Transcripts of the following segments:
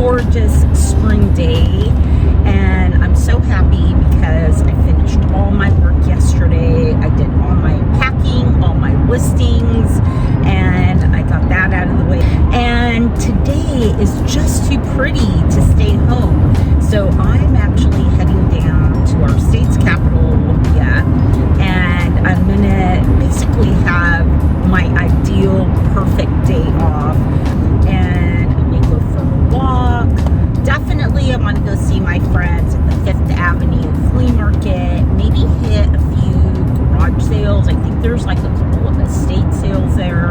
gorgeous spring day, and I'm so happy because I finished all my work yesterday. I did all my packing, all my listings, and I got that out of the way. And today is just too pretty to stay home, so I'm actually heading down to our state's capital, Olympia, and I'm gonna basically have my ideal perfect day off, and I may go for a walk. Definitely I want to go see my friends at the 5th Avenue flea market, maybe hit a few garage sales. I think there's like a couple of estate sales there.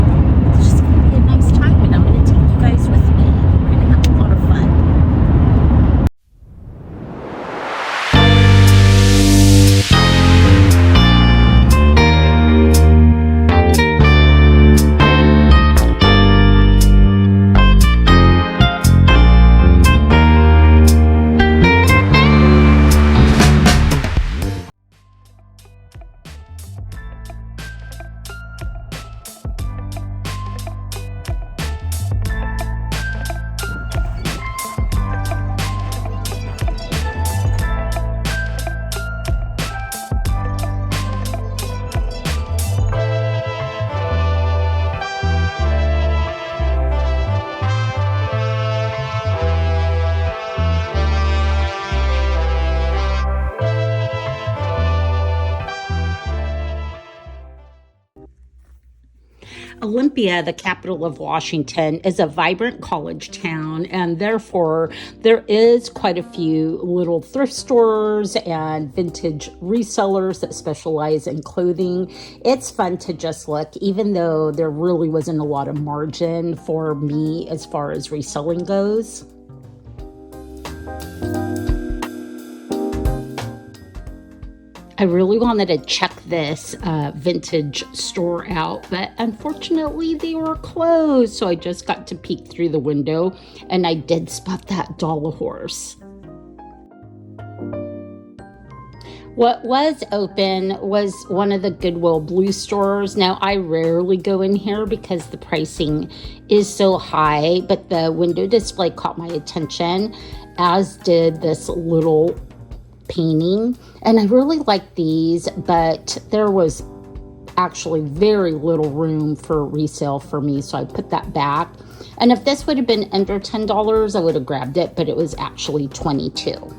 It's just gonna be a nice time, and I'm gonna take you guys with me. We're gonna have a lot of fun. Olympia, the capital of Washington, is a vibrant college town, and therefore there is quite a few little thrift stores and vintage resellers that specialize in clothing. It's fun to just look, even though there really wasn't a lot of margin for me as far as reselling goes. I really wanted to check this vintage store out, but unfortunately they were closed. So I just got to peek through the window, and I did spot that dollar horse. What was open was one of the Goodwill Blue stores. Now, I rarely go in here because the pricing is so high, but the window display caught my attention, as did this little painting, and I really like these, but there was actually very little room for resale for me, so I put that back. And if this would have been under $10, I would have grabbed it, but it was actually $22.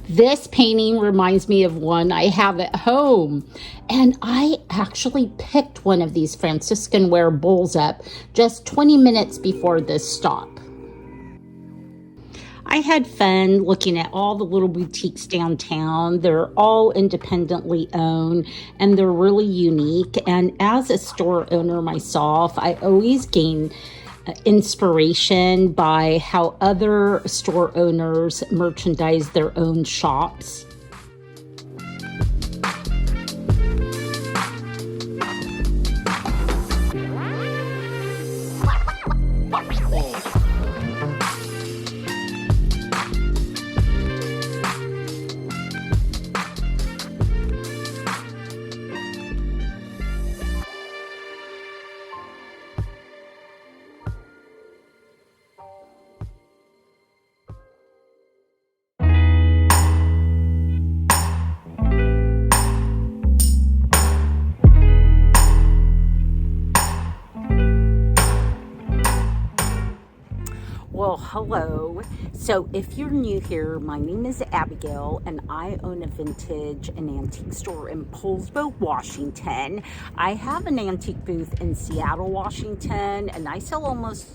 This painting reminds me of one I have at home, and I actually picked one of these Franciscan ware bowls up just 20 minutes before this stop. I had fun looking at all the little boutiques downtown. They're all independently owned, and they're really unique. And as a store owner myself, I always gain inspiration by how other store owners merchandise their own shops. Well, hello. So if you're new here, my name is Abigail, and I own a vintage and antique store in Poulsbo, Washington. I have an antique booth in Seattle, Washington, and I sell almost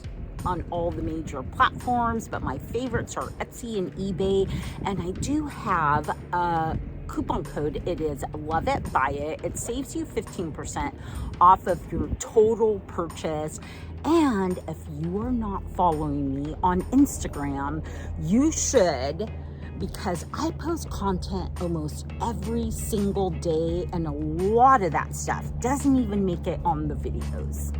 on all the major platforms, but my favorites are Etsy and eBay, and I do have a coupon code. It is LOVEITBUYIT. It saves you 15% off of your total purchase. And if you are not following me on Instagram, you should, because I post content almost every single day, and a lot of that stuff doesn't even make it on the videos.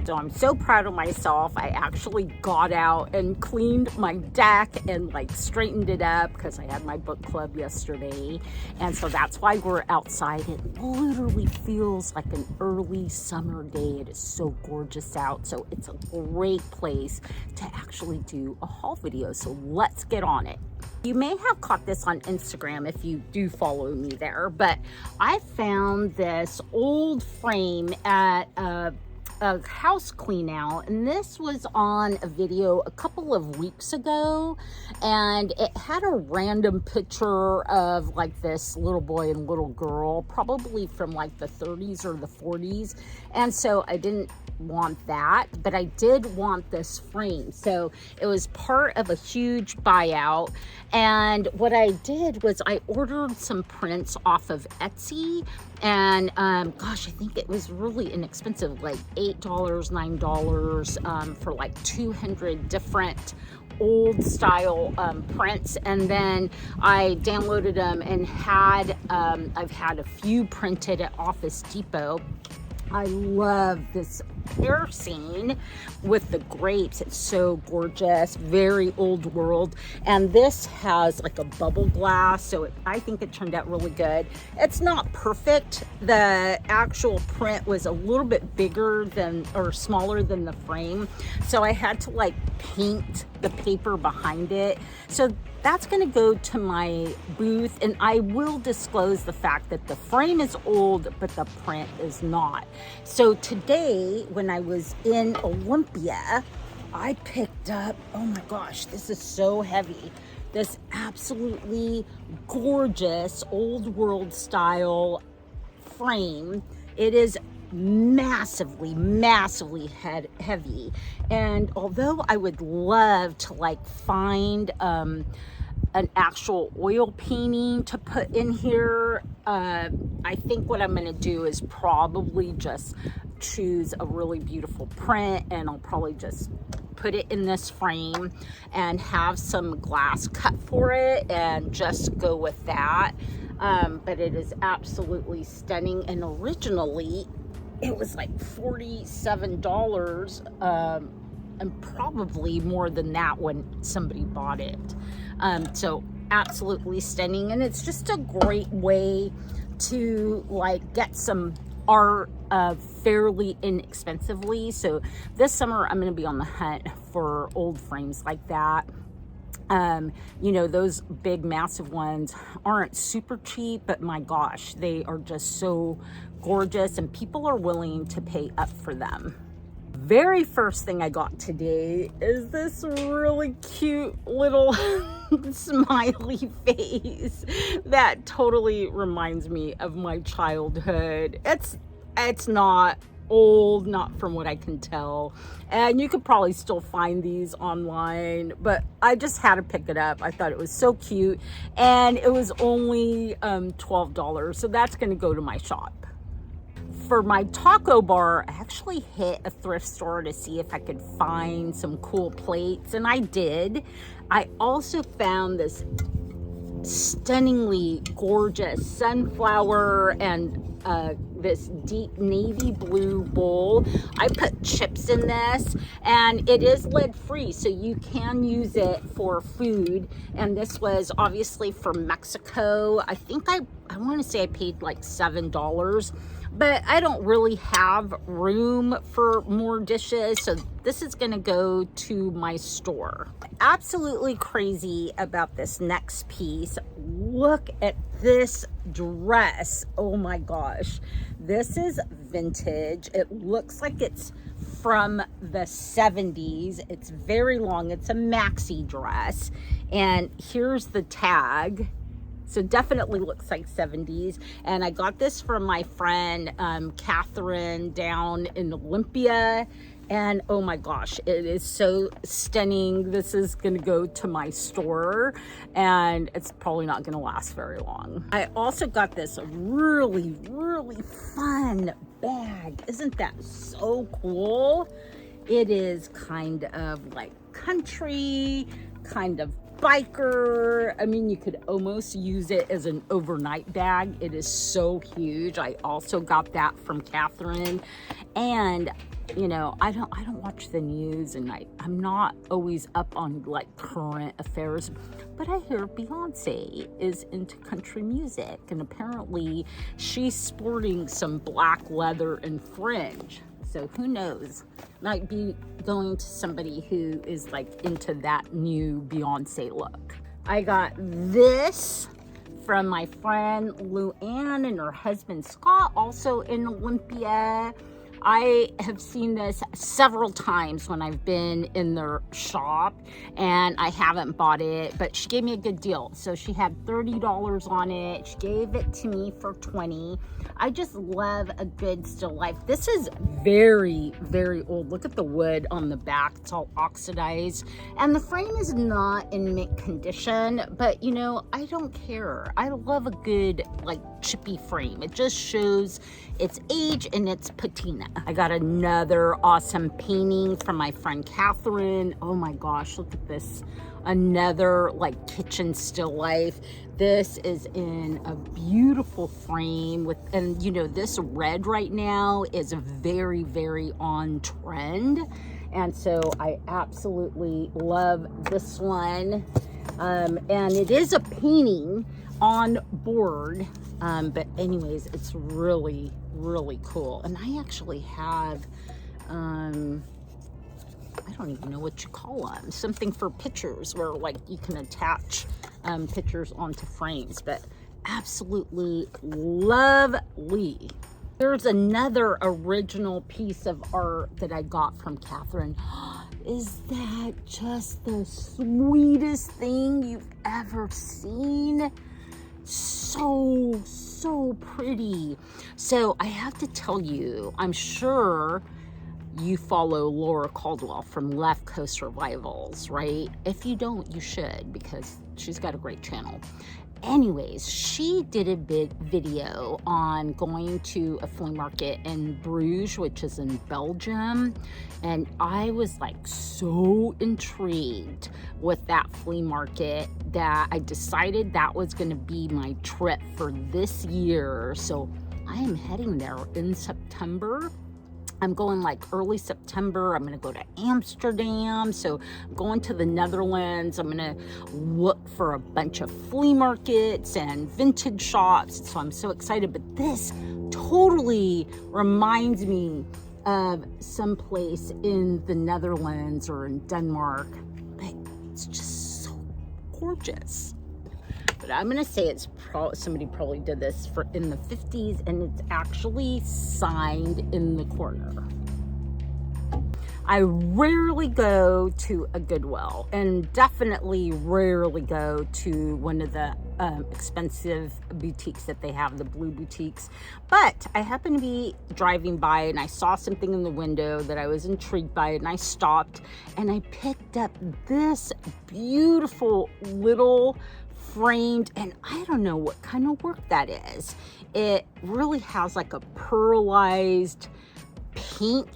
So I'm so proud of myself. I actually got out and cleaned my deck and like straightened it up because I had my book club yesterday. And so that's why we're outside. It literally feels like an early summer day. It is so gorgeous out. So it's a great place to actually do a haul video. So let's get on it. You may have caught this on Instagram if you do follow me there, but I found this old frame at a house clean out, and this was on a video a couple of weeks ago, and it had a random picture of like this little boy and little girl, probably from like the 30s or the 40s, and so I didn't want that, but I did want this frame. So it was part of a huge buyout, and what I did was I ordered some prints off of Etsy, and gosh, I think it was really inexpensive, like $8, $9 for like 200 different old style prints. And then I downloaded them and had I've had a few printed at Office Depot. I love this hair scene with the grapes. It's so gorgeous, very old world. And this has like a bubble glass, so I think it turned out really good. It's not perfect. The actual print was a little bit bigger than, or smaller than the frame, so I had to like paint the paper behind it. So that's going to go to my booth, and I will disclose the fact that the frame is old, but the print is not. So today, when I was in Olympia, I picked up, oh my gosh, this is so heavy, this absolutely gorgeous old world style frame. It is massively heavy, and although I would love to like find an actual oil painting to put in here, I think what I'm going to do is probably just choose a really beautiful print, and I'll probably just put it in this frame and have some glass cut for it and just go with that. But it is absolutely stunning, and originally it was like $47, and probably more than that when somebody bought it. So absolutely stunning, and it's just a great way to like get some art fairly inexpensively. So this summer I'm going to be on the hunt for old frames like that. You know, those big massive ones aren't super cheap, but my gosh, they are just so gorgeous, and people are willing to pay up for them. Very first thing I got today is this really cute little smiley face that totally reminds me of my childhood. It's not old, not from what I can tell, and you could probably still find these online, but I just had to pick it up. I thought it was so cute, and it was only $12, so that's going to go to my shop. For my taco bar, I actually hit a thrift store to see if I could find some cool plates, and I did. I also found this stunningly gorgeous sunflower and this deep navy blue bowl. I put chips in this, and it is lead free, so you can use it for food. And this was obviously from Mexico. I think I want to say I paid like $7, but I don't really have room for more dishes, so this is going to go to my store. Absolutely crazy about this next piece. Look at this dress. Oh my gosh. This is vintage. It looks like it's from the 70s. It's very long. It's a maxi dress. And here's the tag. So definitely looks like 70s. And I got this from my friend Catherine down in Olympia. And oh my gosh, it is so stunning. This is gonna go to my store, and it's probably not gonna last very long. I also got this really fun bag. Isn't that so cool? It is kind of like country, kind of biker. I mean, you could almost use it as an overnight bag. It is so huge. I also got that from Catherine, and you know, I don't watch the news, and I'm not always up on like current affairs, but I hear Beyonce is into country music, and apparently she's sporting some black leather and fringe. So who knows? Might be going to somebody who is like into that new Beyonce look. I got this from my friend Luann and her husband Scott, also in Olympia. I have seen this several times when I've been in their shop, and I haven't bought it, but she gave me a good deal. So she had $30 on it. She gave it to me for $20. I just love a good still life. This is very, very old. Look at the wood on the back. It's all oxidized, and the frame is not in mint condition, but you know, I don't care. I love a good like chippy frame. It just shows its age and its patina. I got another awesome painting from my friend Catherine. Oh my gosh, look at this. Another like kitchen still life. This is in a beautiful frame with, and you know, this red right now is very, very on trend. And so I absolutely love this one. And it is a painting on board. But anyways, it's really, really cool. And I actually have, I don't even know what you call them, something for pictures where like you can attach pictures onto frames, but absolutely lovely. There's another original piece of art that I got from Catherine. Is that just the sweetest thing you've ever seen? So pretty. So I have to tell you, I'm sure you follow Laura Caldwell from Left Coast Survivals, right? If you don't, you should, because she's got a great channel. Anyways, she did a video on going to a flea market in Bruges, which is in Belgium, and I was like so intrigued with that flea market that I decided that was going to be my trip for this year. So I am heading there in September. I'm going like early September. I'm going to go to Amsterdam. So I'm going to the Netherlands. I'm going to look for a bunch of flea markets and vintage shops. So I'm so excited. But this totally reminds me of someplace in the Netherlands or in Denmark. But it's just so gorgeous. But I'm gonna say it's somebody probably did this in the 50s, and it's actually signed in the corner. I rarely go to a Goodwill, and definitely rarely go to one of the expensive boutiques that they have, the blue boutiques. But I happened to be driving by and I saw something in the window that I was intrigued by, and I stopped and I picked up this beautiful little framed, and I don't know what kind of work that is. It really has like a pearlized paint,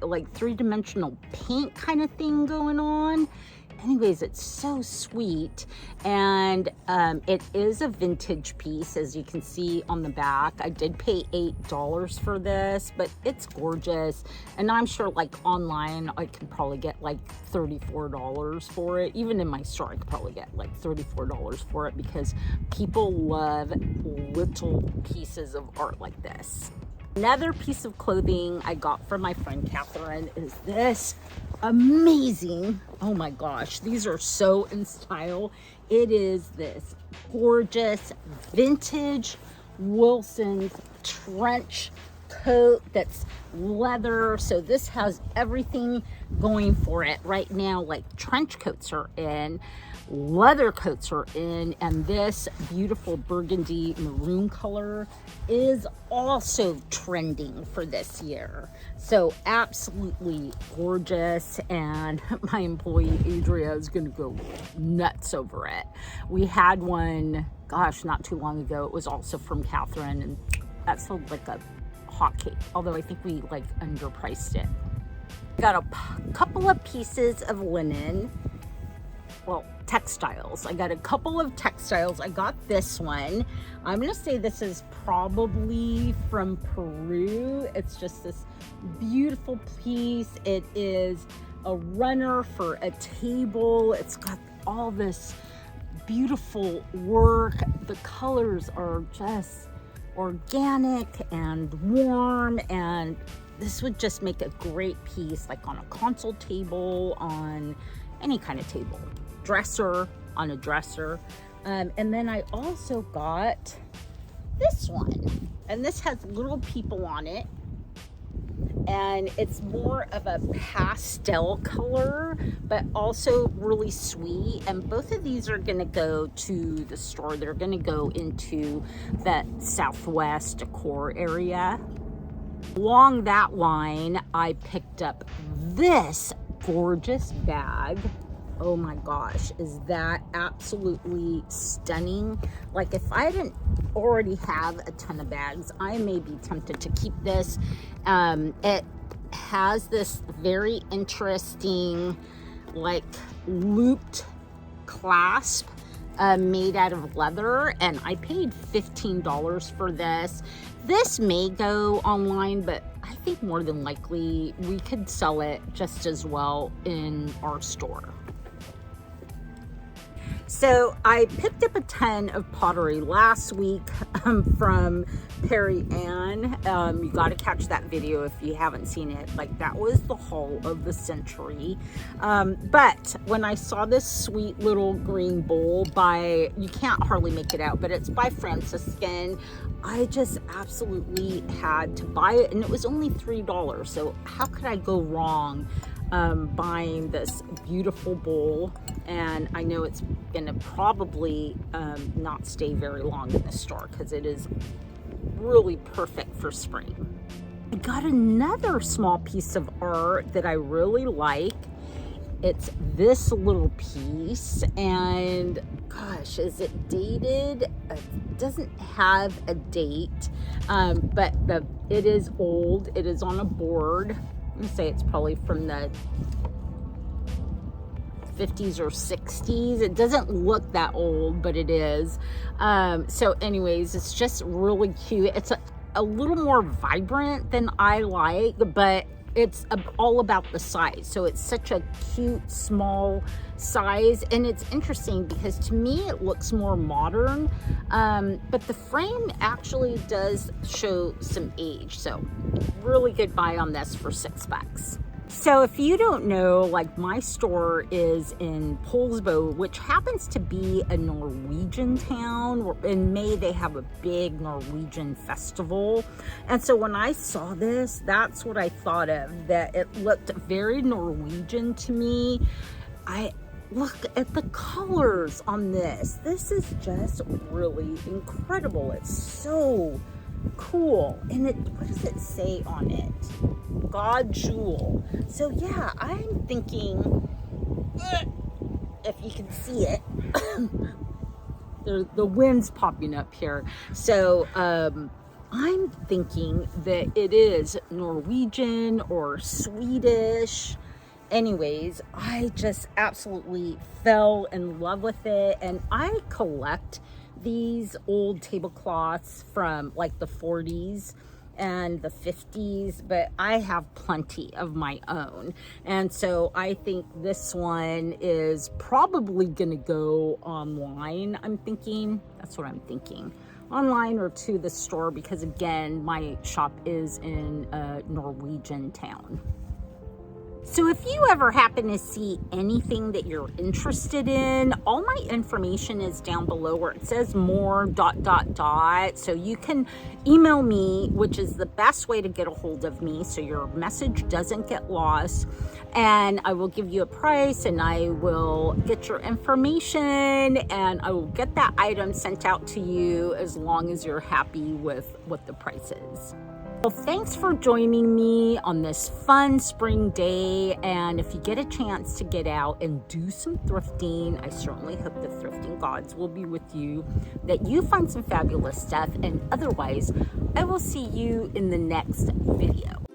like three-dimensional paint kind of thing going on. Anyways, it's so sweet, and it is a vintage piece, as you can see on the back. I did pay $8 for this, but it's gorgeous, and I'm sure like online I can probably get like $34 for it. Even in my store I could probably get like $34 for it, because people love little pieces of art like this. Another piece of clothing I got from my friend Catherine is this amazing, oh my gosh, these are so in style. It is this gorgeous vintage Wilson's trench coat that's leather. So this has everything going for it right now. Like trench coats are in, leather coats are in, and this beautiful burgundy maroon color is also trending for this year. So absolutely gorgeous, and my employee Adria is gonna go nuts over it. We had one, gosh, not too long ago. It was also from Catherine, and that sold like a hotcake, although I think we like underpriced it. Got a couple of pieces of linen. well, textiles. I got a couple of textiles. I got this one. I'm gonna say this is probably from Peru. It's just this beautiful piece. It is a runner for a table. It's got all this beautiful work. The colors are just organic and warm, and this would just make a great piece like on a console table, on any kind of table, dresser, on a dresser. And then I also got this one, and this has little people on it, and it's more of a pastel color, but also really sweet. And both of these are gonna go to the store. They're gonna go into that Southwest decor area. Along that line, I picked up this gorgeous bag. Oh my gosh, is that absolutely stunning? Like, if I didn't already have a ton of bags, I may be tempted to keep this. It has this very interesting, like, looped clasp made out of leather, and I paid $15 for this. This may go online, but I think more than likely we could sell it just as well in our store. So I picked up a ton of pottery last week from Perry Ann. You got to catch that video if you haven't seen it. Like, that was the haul of the century. But when I saw this sweet little green bowl by, you can't hardly make it out, but it's by Franciscan, I just absolutely had to buy it, and it was only $3. So how could I go wrong buying this beautiful bowl? And I know it's gonna probably not stay very long in the store because it is really perfect for spring. I got another small piece of art that I really like. It's this little piece, and gosh, is it dated? It doesn't have a date, but it is old. It is on a board. I'm gonna say it's probably from the 50s or 60s. It doesn't look that old, but it is. So anyways, it's just really cute. It's a little more vibrant than I like, but it's all about the size. So it's such a cute small size, and it's interesting because to me it looks more modern, but the frame actually does show some age. So really good buy on this for $6. So if you don't know, like, my store is in Poulsbo, which happens to be a Norwegian town. In May, they have a big Norwegian festival. And so when I saw this, that's what I thought of, that it looked very Norwegian to me. I look at the colors on this. This is just really incredible. It's so cool. And what does it say on it? God Jewel. So yeah, I'm thinking, if you can see it, the wind's popping up here. So I'm thinking that it is Norwegian or Swedish. Anyways, I just absolutely fell in love with it, and I collect these old tablecloths from like the 40s and the 50s, but I have plenty of my own, and so I think this one is probably gonna go online. That's what I'm thinking, online or to the store, because again, my shop is in a Norwegian town. So if you ever happen to see anything that you're interested in, all my information is down below where it says more ... So you can email me, which is the best way to get a hold of me so your message doesn't get lost. And I will give you a price, and I will get your information, and I will get that item sent out to you as long as you're happy with what the price is. Well, thanks for joining me on this fun spring day, and if you get a chance to get out and do some thrifting, I certainly hope the thrifting gods will be with you, that you find some fabulous stuff, and otherwise, I will see you in the next video.